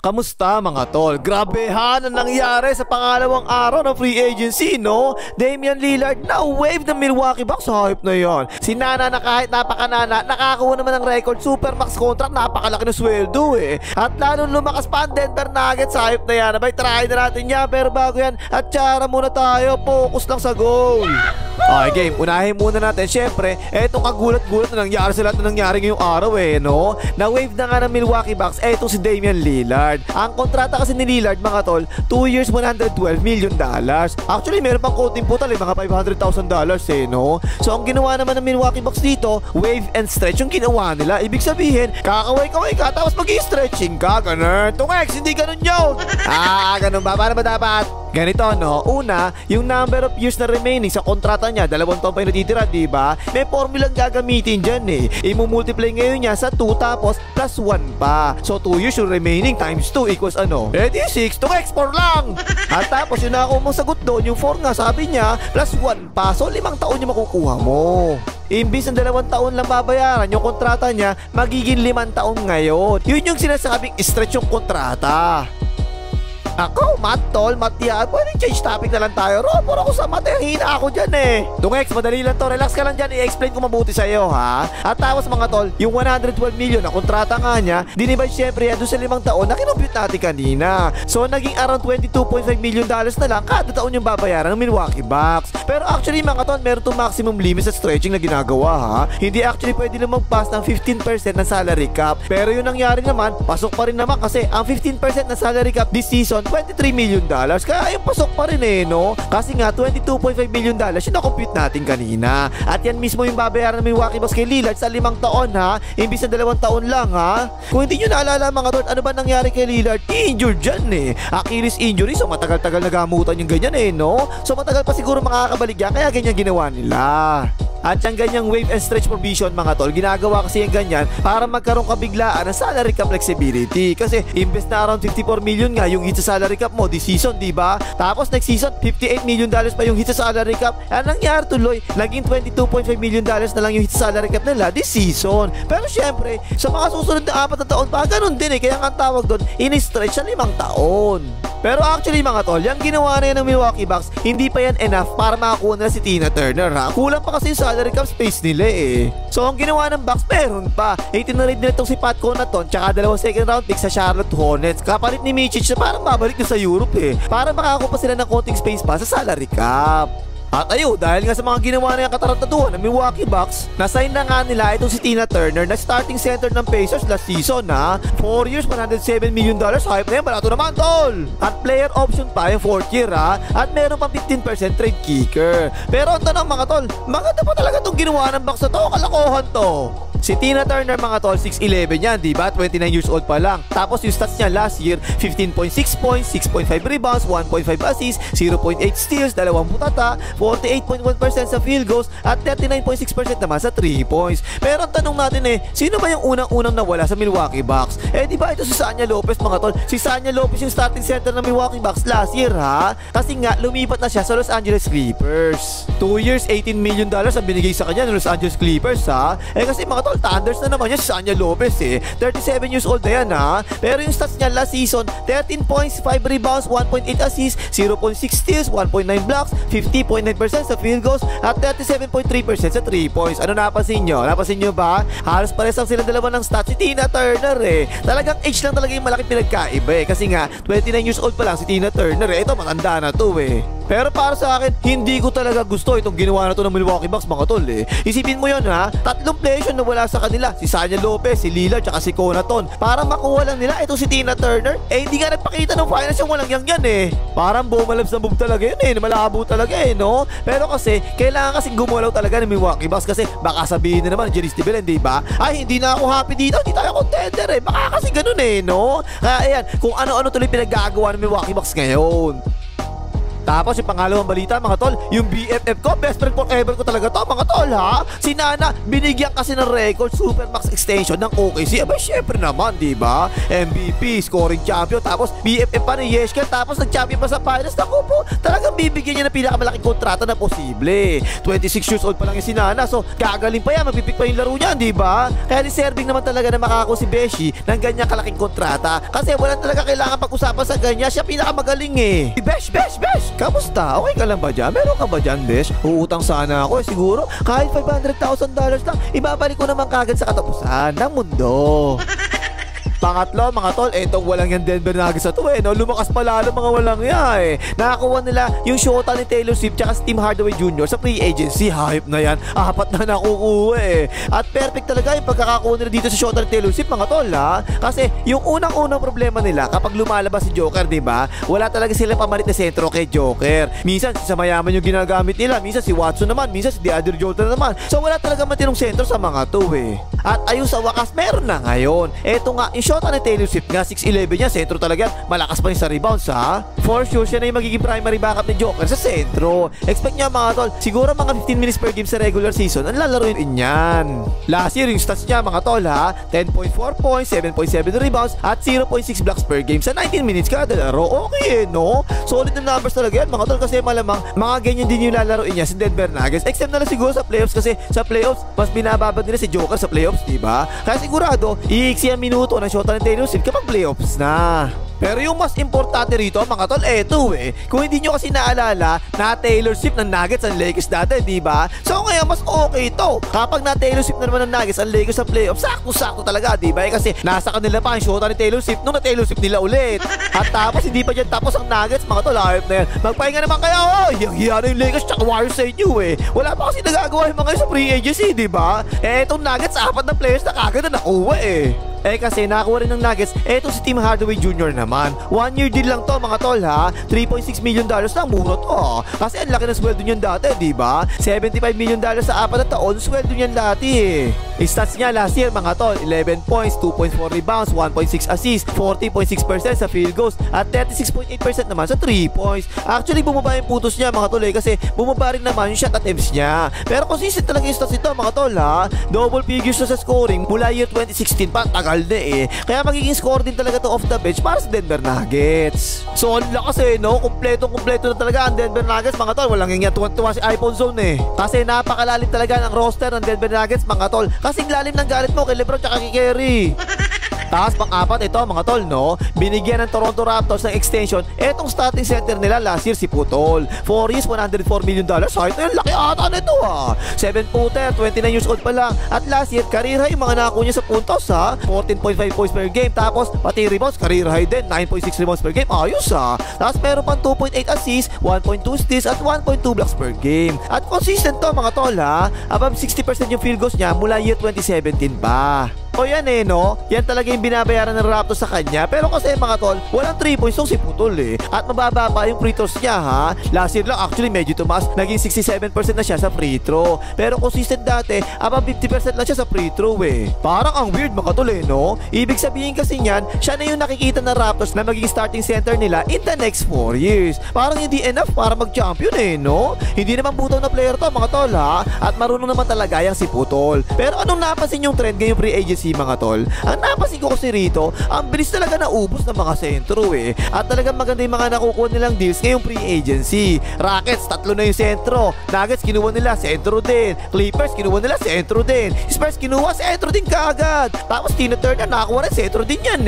Kamusta mga tol? Grabehan ang nangyari sa pangalawang araw ng free agency, no? Damian Lillard na wave ng Milwaukee Bucks, hype na yon. Si Nana na kahit napakanana, nakakakuha naman ng record supermax contract, napakalaki ng sweldo eh. At lalong lumakas pa ang Denver Nuggets, hype na yan. Abay, try na natin yan, pero bago yan, at tsara muna tayo, focus lang sa goal. Okay game, unahin muna natin. Siyempre, etong kagulat-gulat na nangyari sa lahat na nangyari ngayong araw eh, no? Na-wave na nga ng Milwaukee Bucks, etong si Damian Lillard. Ang kontrata kasi ni Lillard mga tol, 2 years, $112 million. Actually, meron pang coating po tali, mga $500,000 eh, no? So, ang ginawa naman ng Milwaukee Bucks dito, wave and stretch yung ginawa nila. Ibig sabihin, kakaway-kaway ka, tapos mag-i-stretching ka, ganun. Tungex, hindi ganun yun. Ganun ba? Paano ba dapat? Ganito, no? Una, yung number of years na remaining sa kontrata niya, 2 taon pa yung natitira, diba? May formulang gagamitin dyan eh. Imu-multiply ngayon niya sa 2 tapos plus 1 pa. So 2 years yung remaining times 2 equals ano? Edi 6 to x4 lang! At tapos yun na ako mong sagot doon, yung 4 nga sabi niya, plus 1 pa. So 5 taon yung makukuha mo. Imbis ng 2 taon lang babayaran yung kontrata niya, magiging 5 taon ngayon. Yun yung sinasabing stretch yung kontrata. Ako, math tol, math yan. Pwede change topic na lang tayo. Puro ako sa math, hina ako dyan eh. Tungex, madali lang to. Relax ka lang dyan, i-explain ko mabuti sa'yo ha. At tapos mga tol, yung 112 million na kontrata nga niya, dinivide syempre yan doon sa 5 taon na kinompute natin kanina. So naging around $22.5 million na lang kada taon yung babayaran ng Milwaukee Bucks. Pero actually mga tol, meron itong maximum limit sa stretching na ginagawa ha. Hindi actually pwede lang mag-pass ng 15% ng salary cap. Pero yung nangyari naman, pasok pa rin naman kasi ang 15% na salary cap this season, $23 million. Kaya yung pasok pa rin eh, no? Kasi nga, $22.5 million yung na-compute natin kanina. At yan mismo yung babayaran ng Milwaukee Bucks kay Lillard sa 5 taon, ha? Imbis na 2 taon lang, ha? Kung hindi nyo naalala mga tol, ano ba nangyari kay Lillard? Injured dyan eh. Achilles injury, so matagal-tagal nagamutan yung ganyan eh, no? So matagal pa siguro makakabalik yan, kaya ganyan ginawa nila. At yung ganyang wave and stretch provision mga tol, ginagawa kasi yung ganyan para magkaroon kabiglaan ng salary cap flexibility. Kasi imbes na around 54 million nga yung hit sa salary cap mo this season, diba? Tapos next season, $58 million pa yung hit sa salary cap. Ang nangyari tuloy, naging $22.5 million na lang yung hit sa salary cap nila this season. Pero syempre, sa mga susunod na 4 na taon pa, ganun din eh. Kaya nga ang tawag doon, in-stretch sa 5 taon. Pero actually mga tol, yung ginawa na yan ng Milwaukee Bucks, hindi pa yan enough para makakuha nila si Tina Turner ha. Kulang pa kasi yung salary cap space nila eh. So ang ginawa ng Bucks, meron pa. Tinarade nila itong si Pat Connaughton tsaka 2 second round pick sa Charlotte Hornets. Kapalit ni Micic na parang babalik na sa Europe eh. Para makakuha pa sila ng konting space pa sa salary cap. At ayun, dahil nga sa mga ginawa na yung katarantaduhan ng Milwaukee Bucks, nasign na nga nila itong si Tina Turner na starting center ng Pacers last season ha. 4 years, $107 million, hype na yan, barato naman tol. At player option pa yung 4th year ha. At meron pang 15% trade kicker. Pero ang tanong mga tol, maganda pa talaga itong ginawa ng Bucks na to, kalokohan to. Si Tina Turner mga tol, 6'11 yan, diba? 29 years old pa lang. Tapos yung stats niya last year, 15.6 points, 6.5 rebounds, 1.5 assists, 0.8 steals, 2 putata, 48.1% sa field goals, at 39.6% naman sa 3 points. Pero ang tanong natin eh, sino ba yung unang-unang nawala sa Milwaukee Bucks? Eh diba ito si Sanya Lopez mga tol? Si Sanya Lopez yung starting center ng Milwaukee Bucks last year ha? Kasi nga, lumipat na siya sa Los Angeles Clippers. 2 years, $18 million ang binigay sa kanya ng Los Angeles Clippers ha? Eh kasi mga tol, Thunders na naman yan si Sanya Lopez eh. 37 years old na yan ha. Pero yung stats niya last season, 13 points, 5 rebounds, 1.8 assists, 0.6 steals, 1.9 blocks, 50.9% sa field goals, at 37.3% sa 3 points. Ano napansin nyo? Napansin nyo ba? Halos pares lang sila dalawa ng stats si Tina Turner eh. Talagang age lang talaga yung malaking pinagkaiba eh. Kasi nga, 29 years old pa lang si Tina Turner eh. Ito matanda na to eh. Pero para sa akin, hindi ko talaga gusto itong ginawa na to ng Milwaukee Bucks mga tol eh. Isipin mo yun ha, 3 players yung nawala sa kanila, si Sanya Lopez, si Lillard, tsaka si Connaughton. Para makuha lang nila itong si Tina Turner, eh hindi nga nagpakita ng finals yung walang yan eh. Parang bumalab sa move talaga yun eh, malabo talaga eh no. Pero kasi, kailangan kasing gumalaw talaga ng Milwaukee Bucks kasi baka sabihin na naman Jerry Stibel, hindi ba? Ay hindi na ako happy dito, hindi tayo contender eh. Baka kasi ganun eh no. Kaya ayan, kung ano-ano tuloy pinagagawa ng Milwaukee Bucks ngayon. Tapos yung pangalawang balita mga tol, yung BFF ko, best friend forever ko talaga to mga tol ha. Si Nana, binigyan kasi ng record Supermax extension ng OKC. Aba syempre naman, di ba? MVP, scoring champion, tapos BFF pa ni Yeshkel, tapos nag-champion pa sa finals. Naku po, talagang bibigyan niya ng pinakamalaking kontrata na posible. 26 years old pa lang yung si Nana, so gagaling pa yan, mapipik pa yung laro niya, di ba? Kaya deserving naman talaga na makako si Beshi ng ganyang kalaking kontrata. Kasi wala talaga kailangan pag-usapan sa ganyan, siya pinakamagaling eh. Besh, kamusta? Okay ka lang ba dyan? Meron ka ba dyan, Besh? Uutang sana ako siguro kahit $500,000 lang, ibabalik ko naman kagad sa katapusan ng mundo. Pangatlo mga tol, etong walang yan Denver Nuggets na to no? Lumakas pa lalo mga walang yan Nakakuha nila yung shota ni Taylor Swift tsaka si Tim Hardaway Jr. sa free agency. Hype na yan, 4 na nakukuha At perfect talaga yung pagkakakuha nila dito sa shota ni Taylor Swift mga tol Kasi yung unang problema nila kapag lumalabas si Joker, diba? Wala talaga sila pamalit na sentro kay Joker. Minsan si Mayaman yung ginagamit nila, minsan si Watson naman, minsan si DeAndre Jordan naman. So wala talaga matinong sentro sa mga to At ayun sa wakas, meron na ngayon. Eto nga, yung shota ni Taylor Swift nga, 6'11 niya, sentro talaga. Malakas pa rin sa rebounds For sure, siya na yung magiging primary backup ni Joker sa sentro. Expect niya mga tol, siguro mga 15 minutes per game sa regular season ang lalaroin niyan. Last year, yung stats niya mga tol 10.4 points, 7.7 rebounds, at 0.6 blocks per game sa 19 minutes kada laro. Okay no? Solid na numbers talaga yan mga tol, kasi malamang mga ganyan din yung lalaroin niya sa Denver Nuggets. Except na lang siguro sa playoffs, kasi sa playoffs, mas binababad nila si Joker sa playoffs, diba? Kaya sigurado, iiksi ang minuto ng shota ng Taylor Swift kapag playoffs na. Pero yung mas importante rito mga tol, eto kung hindi nyo kasi naalala na Taylor Swift ng Nuggets ang Lakers dati, diba? So ngayon mas okay to. Kapag na Taylor Swift na naman ng Nuggets ang Lakers sa playoffs, sakto-sakto talaga, diba? Kasi nasa kanila pa ang shota ni Taylor Swift nung na Taylor Swift nila ulit. At tapos hindi pa dyan tapos ang Nuggets mga tol, hype na yan. Magpahinga naman kaya hiyang-hiya na yung Lakers tsaka Warriors sa inyo Wala pa kasi nagagawa yung mga sa free agency, diba? Etong Nuggets, 4 na players na kagad na nakuha kasi nakakuha rin ng Nuggets etong si Tim Hardaway Jr. naman. 1 year deal lang to mga tol $3.6 million lang, mura to Kasi ang laki ng sweldo niyan dati, diba? $75 million sa 4 na taon, sweldo niyan dati Stats niya last year mga tol, 11 points, 2.4 rebounds, 1.6 assists, 40.6% sa field goals, at 36.8% naman sa 3 points. Actually bumaba yung putos niya mga tol kasi bumaba rin naman yung shot attempts niya. Pero consistent talaga yung stats ito mga tol Double figures na sa scoring mula year 2016 pa, tagal na Kaya magiging score din talaga to off the bench para sa Denver Nuggets. So ang lakas no, kompleto na talaga ang Denver Nuggets mga tol. Walang nga tuwa si iPhone Zone Kasi napakalalim talaga ng roster ng Denver Nuggets mga tol. Kasing lalim ng galit mo kay LeBron tsaka kay Curry. Tapos pang-apat ito mga tol binigyan ng Toronto Raptors ng extension etong starting center nila last year si Putol. 4 years, $104 million. Kahit na laki ata nito 7-footer, 29 years old pa lang. At last year, career high yung mga nakuha niya sa puntos 14.5 points per game. Tapos pati rebounds, career high din, 9.6 rebounds per game. Ayos Tapos meron pang 2.8 assists, 1.2 steals, at 1.2 blocks per game. At consistent to mga tol above 60% yung field goals niya mula year 2017 pa. O yan no? Yan talaga yung binabayaran ng Raptors sa kanya. Pero kasi mga tol, walang 3 points yung si Putol At mababa pa yung free throws niya Last year lang actually medyo tumaas, naging 67% na siya sa free throw. Pero consistent dati, above 50% lang siya sa free throw Parang ang weird mga tol no? Ibig sabihin kasi niyan, siya na yung nakikita ng Raptors na magiging starting center nila in the next 4 years. Parang hindi enough para mag-champion no? Hindi naman butaw na player to mga tol At marunong naman talaga yung si Putol. Pero anong napansin yung trend ngayong free agency mga tol? Ang napansin ko kasi rito, ang bilis talaga naubos ng mga sentro At talagang maganda yung mga nakukuha nilang deals ngayong free agency. Rockets, 3 na yung sentro. Nuggets, kinuha nila, sentro din. Clippers, kinuha nila, sentro din. Spurs, kinuha, sentro din kaagad. Tapos Tina Turner, nakakuha rin, sentro din yan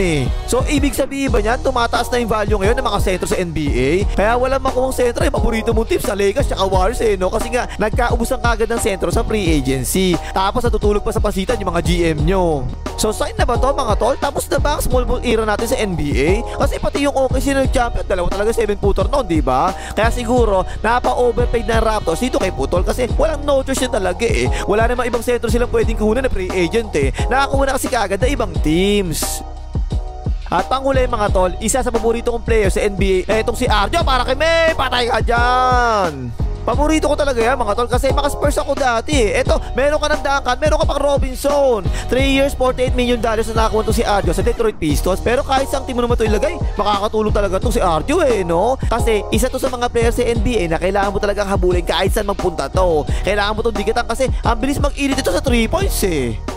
So ibig sabihin ba niyan, tumataas na yung value ngayon ng mga sentro sa NBA? Kaya walang makuhang sentro yung paborito mong team sa Lakers at Warriors no? Kasi nga, nagkaubusan kaagad ng sentro sa free agency. Tapos natutulog pa sa pasitan yung mga GM nyo. So sign na ba to mga tol? Tapos na ba ang small ball era natin sa NBA? Kasi pati yung OKC nag-champion, dalawa talaga 7-footer noon, diba? Kaya siguro napa-overpaid na Raptors dito kay Putol kasi walang no choice yun talaga Wala namang ibang sentro silang pwedeng kuhunan na free agent Nakakuha na kasi kaagad na ibang teams. At panghuli mga tol, isa sa paborito kong player sa NBA itong si Arjo. Para kay May, patay ka dyan. Paborito ko talaga yan mga tol kasi maka-Spurs ako dati. Eto, meron ka ng Duncan, meron ka pang Robinson. 3 years, $48 million na nakakuha to si Arjo sa Detroit Pistons. Pero kahit sang team mo naman to ilagay, makakatulong talaga to si Arjo no? Kasi isa to sa mga players sa NBA na kailangan mo talagang habulin kahit saan magpunta to. Kailangan mo to dikitan kasi ang bilis mag-init ito sa 3 points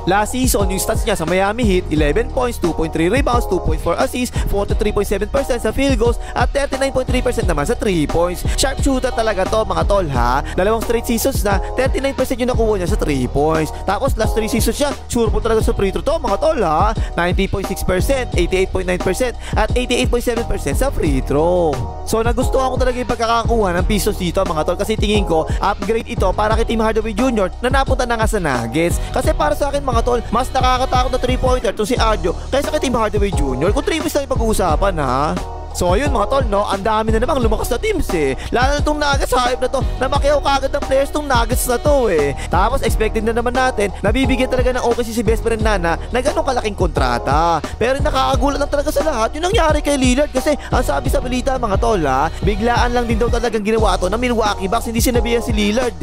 Last season, yung stats niya sa Miami Heat, 11 points, 2.3 rebounds, 2.4 assists, 43.7% sa field goals, at 39.3% naman sa 3 points. Sharp shooter talaga to mga tol ha. Dalawang straight seasons na 39% yung nakuha niya sa 3 points. Tapos last 3 seasons siya, sure po talaga sa free throw to mga tol ha. 90.6%, 88.9% at 88.7% sa free throw. So nagustuhan ko talaga yung pagkakakuha ng Pistons dito mga tol kasi tingin ko upgrade ito para kay Tim Hardaway Jr. na napunta na nga sa Nuggets. Kasi para sa akin mga tol, mas nakakatakot na 3-pointer to si Arjo kaysa kay Tim Hardaway Jr. Kung 3 points lang yung pag-uusapan ha. So ayun mga tol no, ang dami na namang lumakas na teams lalo na itong Nuggets, hype na to na makiyaw kagad ng players tong Nuggets na to Tapos expected na naman natin na bibigyan talaga ng OKC si best friend Nana na ganong kalaking kontrata. Pero nakakagulat lang talaga sa lahat yung nangyari kay Lillard kasi ang sabi sa balita mga tol biglaan lang din daw talagang ginawa to ng Milwaukee Bucks, hindi sinabihan si Lillard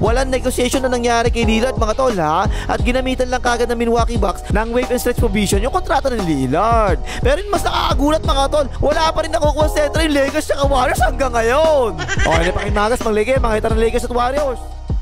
Walang negotiation na nangyari kay Lillard mga tol at ginamitan lang kagad ng Milwaukee Bucks ng waive and stretch provision yung kontrata ni Lillard. Pero yung mas nakakagulat mga tol, wala pa rin nakukuha sa Central yung Lakers at Warriors hanggang ngayon. Okay na pakimagas, mag-Lakers, makita ng Lakers at Warriors.